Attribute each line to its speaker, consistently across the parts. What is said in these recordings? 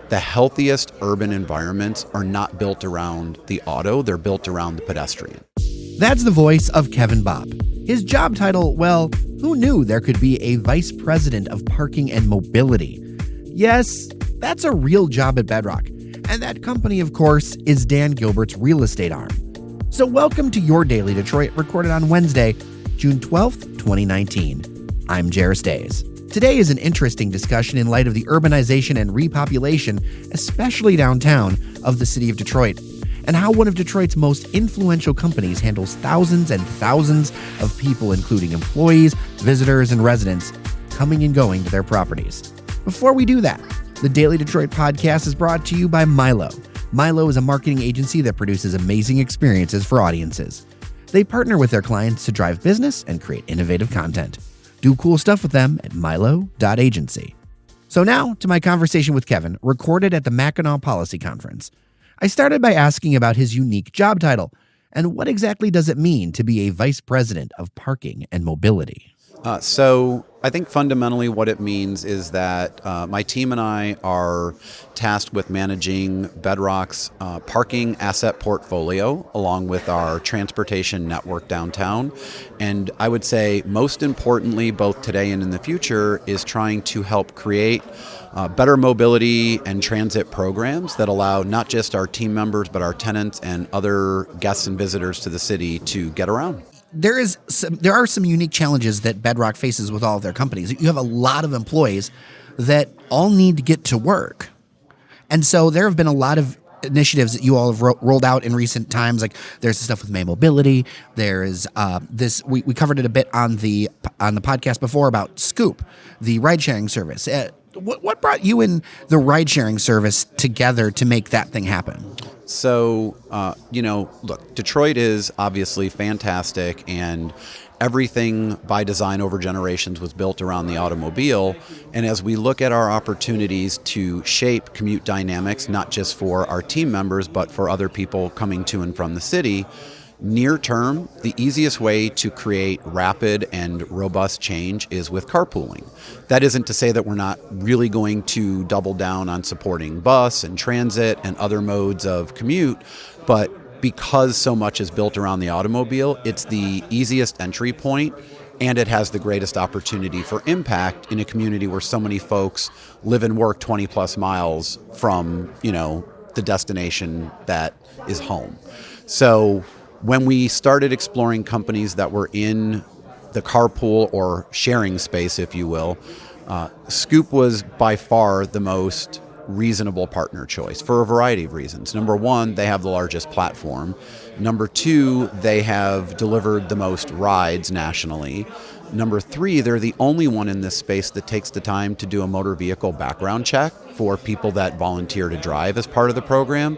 Speaker 1: the healthiest urban environments are not built around the auto, they're built around the pedestrian.
Speaker 2: That's the voice of Kevin Bopp. His job title, well, who knew there could be a vice president of parking and mobility? Yes, that's a real job at Bedrock. And that company, of course, is Dan Gilbert's real estate arm. So welcome to Your Daily Detroit, recorded on Wednesday, June 12th, 2019. I'm Jairus Days. Today is an interesting discussion in light of the urbanization and repopulation, especially downtown, of the city of Detroit, and how one of Detroit's most influential companies handles thousands and thousands of people, including employees, visitors, and residents, coming and going to their properties. Before we do that, the Daily Detroit podcast is brought to you by Milo. Milo is a marketing agency that produces amazing experiences for audiences. They partner with their clients to drive business and create innovative content. Do cool stuff with them at milo.agency. So now to my conversation with Kevin, recorded at the Mackinac Policy Conference. I started by asking about his unique job title and what exactly does it mean to be a vice president of parking and mobility.
Speaker 1: So I think fundamentally what it means is that my team and I are tasked with managing Bedrock's parking asset portfolio along with our transportation network downtown. And I would say most importantly, both today and in the future, is trying to help create better mobility and transit programs that allow not just our team members, but our tenants and other guests and visitors to the city to get around.
Speaker 2: There are some unique challenges that Bedrock faces with all of their companies. You have a lot of employees that all need to get to work. And so there have been a lot of initiatives that you all have rolled out in recent times. Like there's the stuff with May Mobility. There is this, we covered it a bit on the podcast before about Scoop, the ride-sharing service. What brought you and the ride-sharing service together to make that thing happen?
Speaker 1: So, look, Detroit is obviously fantastic, and everything by design over generations was built around the automobile. And as we look at our opportunities to shape commute dynamics, not just for our team members, but for other people coming to and from the city, near term, the easiest way to create rapid and robust change is with carpooling. That isn't to say that we're not really going to double down on supporting bus and transit and other modes of commute, but because so much is built around the automobile, it's the easiest entry point, and it has the greatest opportunity for impact in a community where so many folks live and work 20 plus miles from, the destination that is home. So when we started exploring companies that were in the carpool or sharing space, if you will, Scoop was by far the most reasonable partner choice for a variety of reasons. Number one, they have the largest platform. Number two, they have delivered the most rides nationally. Number three, they're the only one in this space that takes the time to do a motor vehicle background check for people that volunteer to drive as part of the program.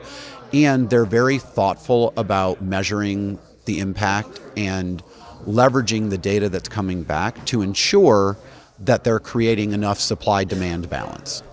Speaker 1: And they're very thoughtful about measuring the impact and leveraging the data that's coming back to ensure that they're creating enough supply-demand balance.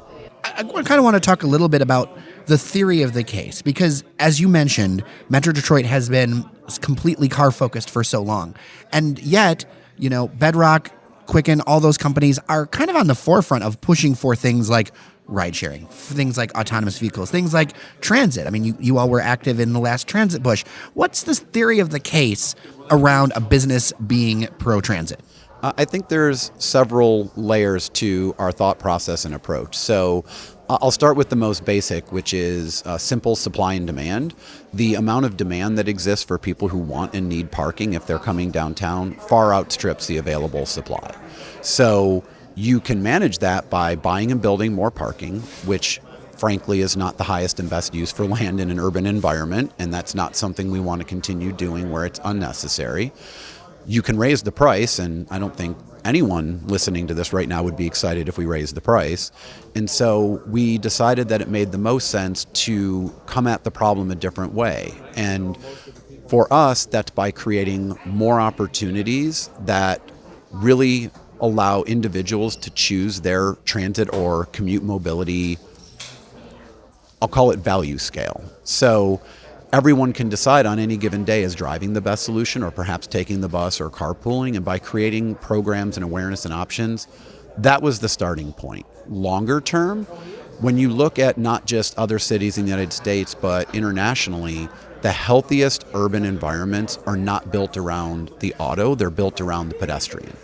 Speaker 2: I kind of want to talk a little bit about the theory of the case, because as you mentioned, Metro Detroit has been completely car-focused for so long. And yet, Bedrock, Quicken, all those companies are kind of on the forefront of pushing for things like ride sharing, things like autonomous vehicles, things like transit. I mean, you all were active in the last transit push. What's the theory of the case around a business being pro-transit?
Speaker 1: I think there's several layers to our thought process and approach. So I'll start with the most basic, which is simple supply and demand. The amount of demand that exists for people who want and need parking if they're coming downtown far outstrips the available supply. So you can manage that by buying and building more parking, which frankly is not the highest and best use for land in an urban environment, and that's not something we want to continue doing where it's unnecessary. You can raise the price, and I don't think anyone listening to this right now would be excited if we raised the price. And so we decided that it made the most sense to come at the problem a different way. And for us, that's by creating more opportunities that really allow individuals to choose their transit or commute mobility, I'll call it value scale. So everyone can decide on any given day is driving the best solution or perhaps taking the bus or carpooling. And by creating programs and awareness and options, that was the starting point. Longer term, When you look at not just other cities in the United States, but internationally, the healthiest urban environments are not built around the auto, they're built around the pedestrian.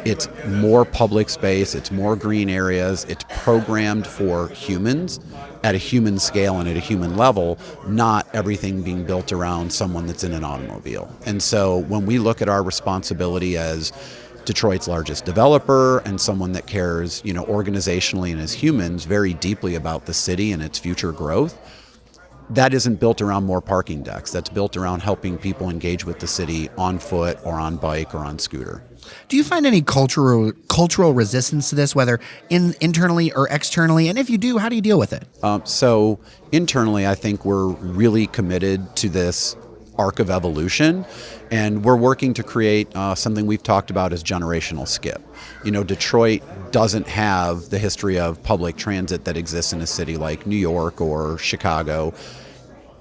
Speaker 1: It's more public space, it's more green areas, it's programmed for humans at a human scale and at a human level, not everything being built around someone that's in an automobile. And so when we look at our responsibility as Detroit's largest developer and someone that cares, organizationally and as humans very deeply about the city and its future growth, that isn't built around more parking decks. That's built around helping people engage with the city on foot or on bike or on scooter.
Speaker 2: Do you find any cultural resistance to this, whether internally or externally? And if you do, how do you deal with it?
Speaker 1: So internally, I think we're really committed to this arc of evolution, and we're working to create something we've talked about as generational skip. Detroit doesn't have the history of public transit that exists in a city like New York or Chicago.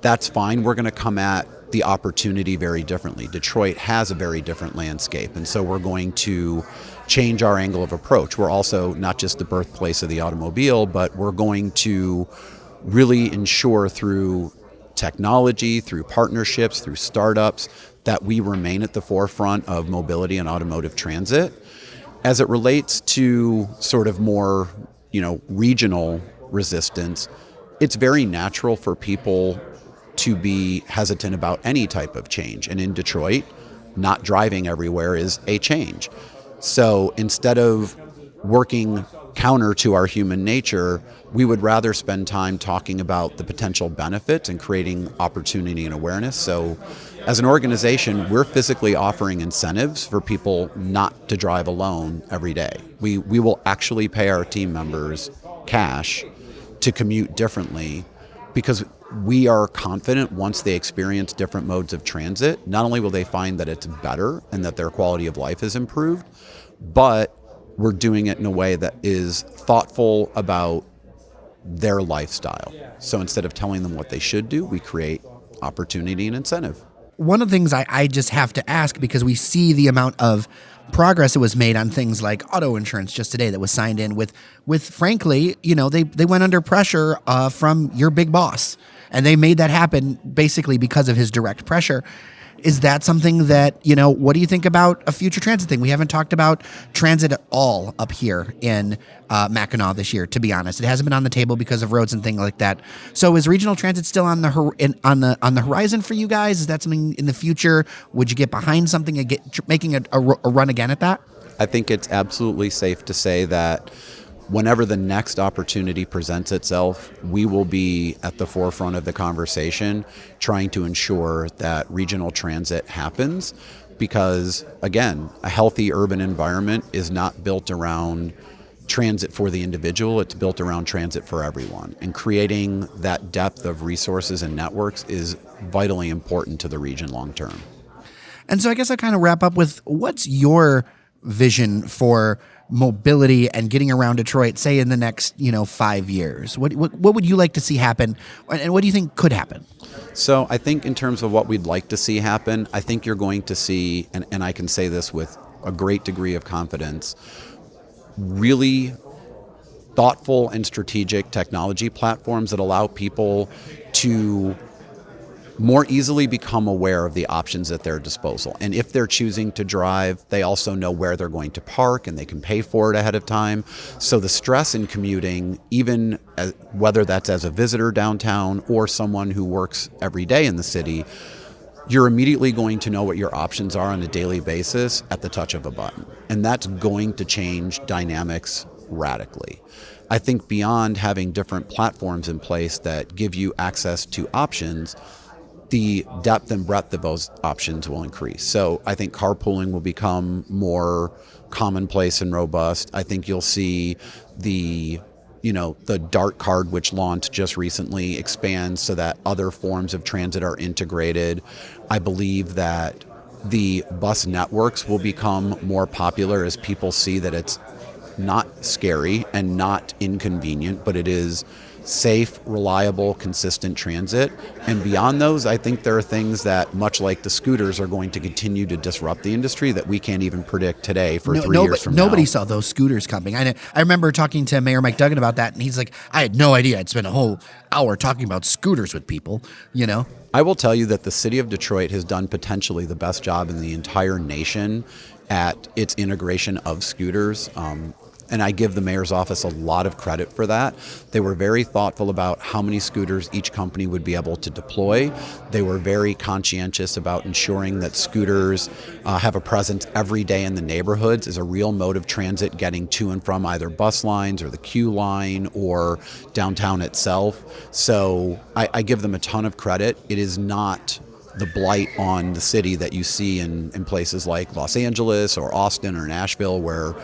Speaker 1: That's fine. We're going to come at the opportunity very differently. Detroit has a very different landscape, and so we're going to change our angle of approach. We're also not just the birthplace of the automobile, but we're going to really ensure through technology, through partnerships, through startups, that we remain at the forefront of mobility and automotive transit. As it relates to sort of more, regional resistance, it's very natural for people to be hesitant about any type of change. And in Detroit, not driving everywhere is a change. So instead of working counter to our human nature, we would rather spend time talking about the potential benefits and creating opportunity and awareness. So as an organization, we're physically offering incentives for people not to drive alone every day. We will actually pay our team members cash to commute differently, because we are confident once they experience different modes of transit, not only will they find that it's better and that their quality of life is improved, but we're doing it in a way that is thoughtful about their lifestyle. So instead of telling them what they should do, we create opportunity and incentive.
Speaker 2: One of the things I just have to ask, because we see the amount of progress that was made on things like auto insurance just today that was signed in with frankly, they went under pressure from your big boss, and they made that happen basically because of his direct pressure. Is that something that, what do you think about a future transit thing? We haven't talked about transit at all up here in Mackinac this year, to be honest. It hasn't been on the table because of roads and things like that. So is regional transit still on the horizon for you guys? Is that something in the future? Would you get behind something and making a run again at that?
Speaker 1: I think it's absolutely safe to say that whenever the next opportunity presents itself, we will be at the forefront of the conversation trying to ensure that regional transit happens, because, again, a healthy urban environment is not built around transit for the individual, it's built around transit for everyone. And creating that depth of resources and networks is vitally important to the region long term.
Speaker 2: And so I guess I kind of wrap up with, what's your vision for mobility and getting around Detroit, say in the next 5 years? What would you like to see happen, and what do you think could happen?
Speaker 1: So I think in terms of what we'd like to see happen, I think you're going to see, and I can say this with a great degree of confidence, really thoughtful and strategic technology platforms that allow people to more easily become aware of the options at their disposal. And if they're choosing to drive, they also know where they're going to park, and they can pay for it ahead of time. So the stress in commuting, even whether that's as a visitor downtown or someone who works every day in the city, you're immediately going to know what your options are on a daily basis at the touch of a button. And that's going to change dynamics radically. I think beyond having different platforms in place that give you access to options, the depth and breadth of those options will increase. So I think carpooling will become more commonplace and robust. I think you'll see the DART card, which launched just recently, expand so that other forms of transit are integrated. I believe that the bus networks will become more popular as people see that it's not scary and not inconvenient, but it is safe, reliable, consistent transit. And beyond those, I think there are things that, much like the scooters, are going to continue to disrupt the industry that we can't even predict today for 3 years from now.
Speaker 2: Nobody saw those scooters coming. I remember talking to Mayor Mike Duggan about that, and he's like, I had no idea I'd spend a whole hour talking about scooters with people, you know?
Speaker 1: I will tell you that the city of Detroit has done potentially the best job in the entire nation at its integration of scooters. And I give the mayor's office a lot of credit for that. They were very thoughtful about how many scooters each company would be able to deploy. They were very conscientious about ensuring that scooters have a presence every day in the neighborhoods as a real mode of transit getting to and from either bus lines or the Q line or downtown itself. So I give them a ton of credit. It is not the blight on the city that you see in places like Los Angeles or Austin or Nashville, where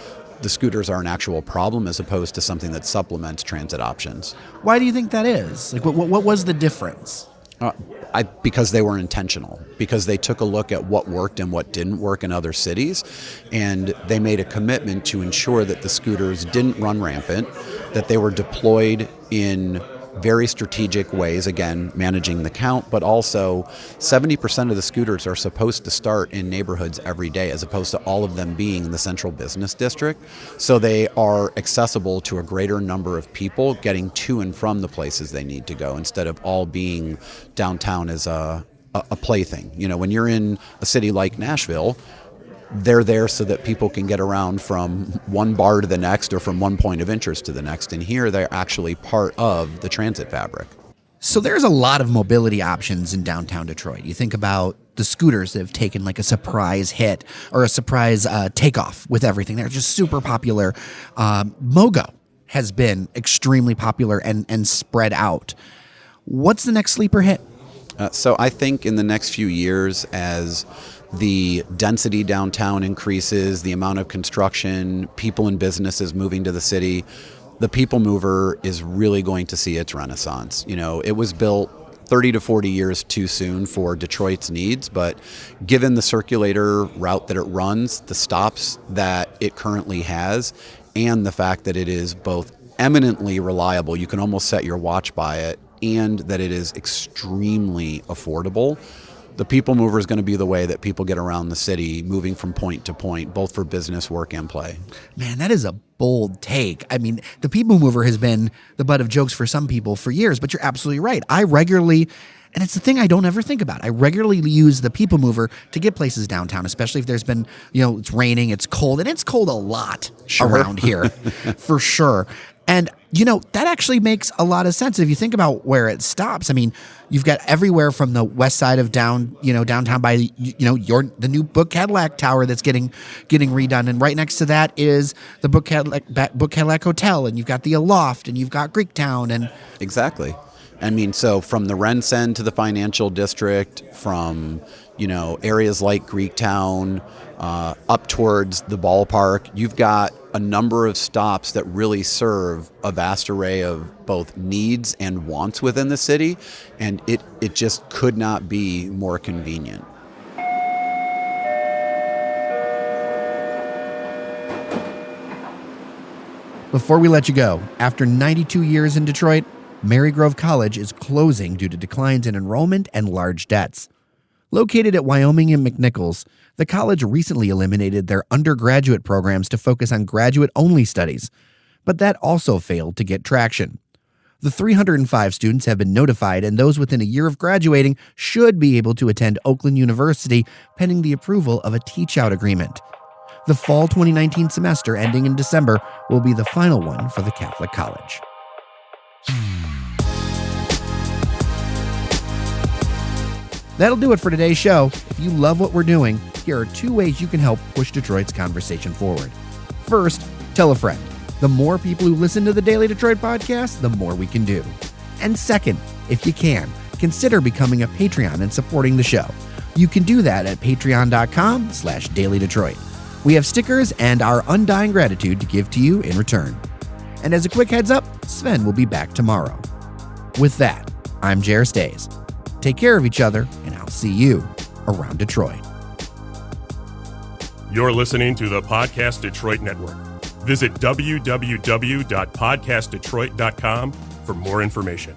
Speaker 1: the scooters are an actual problem as opposed to something that supplements transit options.
Speaker 2: Why do you think that is? Like, what was the difference?
Speaker 1: Because they were intentional, because they took a look at what worked and what didn't work in other cities, and they made a commitment to ensure that the scooters didn't run rampant, that they were deployed in very strategic ways, again, managing the count, but also 70% of the scooters are supposed to start in neighborhoods every day as opposed to all of them being in the central business district. So they are accessible to a greater number of people getting to and from the places they need to go instead of all being downtown as a plaything. You know, when you're in a city like Nashville, they're there so that people can get around from one bar to the next or from one point of interest to the next. And here they're actually part of the transit fabric.
Speaker 2: So there's a lot of mobility options in downtown Detroit. You think about the scooters that have taken like a surprise hit or a surprise takeoff with everything. They're just super popular. Mogo has been extremely popular and spread out. What's the next sleeper hit?
Speaker 1: So I think in the next few years, as the density downtown increases, the amount of construction, people and businesses moving to the city, the people mover is really going to see its renaissance. You know, it was built 30 to 40 years too soon for Detroit's needs, but given the circulator route that it runs, the stops that it currently has, and the fact that it is both eminently reliable, you can almost set your watch by it, and that it is extremely affordable, the people mover is going to be the way that people get around the city, moving from point to point, both for business, work, and play.
Speaker 2: Man, that is a bold take. I mean, the people mover has been the butt of jokes for some people for years, but you're absolutely right. I regularly, and it's the thing I don't ever think about, I regularly use the people mover to get places downtown, especially if there's been, you know, it's raining, it's cold, and it's cold a lot around here, for sure. And, you know, that actually makes a lot of sense if you think about where it stops. I mean, you've got everywhere from the west side of downtown by, the new Book Cadillac Tower that's getting redone. And right next to that is the Book Cadillac Hotel. And you've got the Aloft and you've got Greektown. And
Speaker 1: exactly. I mean, so from the Rensen to the financial district, from, areas like Greektown, up towards the ballpark, you've got a number of stops that really serve a vast array of both needs and wants within the city, and it just could not be more convenient.
Speaker 2: Before we let you go, after 92 years in Detroit, Marygrove College is closing due to declines in enrollment and large debts. Located at Wyoming and McNichols, the college recently eliminated their undergraduate programs to focus on graduate-only studies, but that also failed to get traction. The 305 students have been notified, and those within a year of graduating should be able to attend Oakland University pending the approval of a teach-out agreement. The fall 2019 semester ending in December will be the final one for the Catholic College. That'll do it for today's show. If you love what we're doing, here are 2 ways you can help push Detroit's conversation forward. First, tell a friend. The more people who listen to the Daily Detroit podcast, the more we can do. And second, if you can, consider becoming a Patreon and supporting the show. You can do that at patreon.com/dailydetroit. We have stickers and our undying gratitude to give to you in return. And as a quick heads up, Sven will be back tomorrow. With that, I'm Jer Stays. Take care of each other, and I'll see you around Detroit.
Speaker 3: You're listening to the Podcast Detroit Network. Visit www.podcastdetroit.com for more information.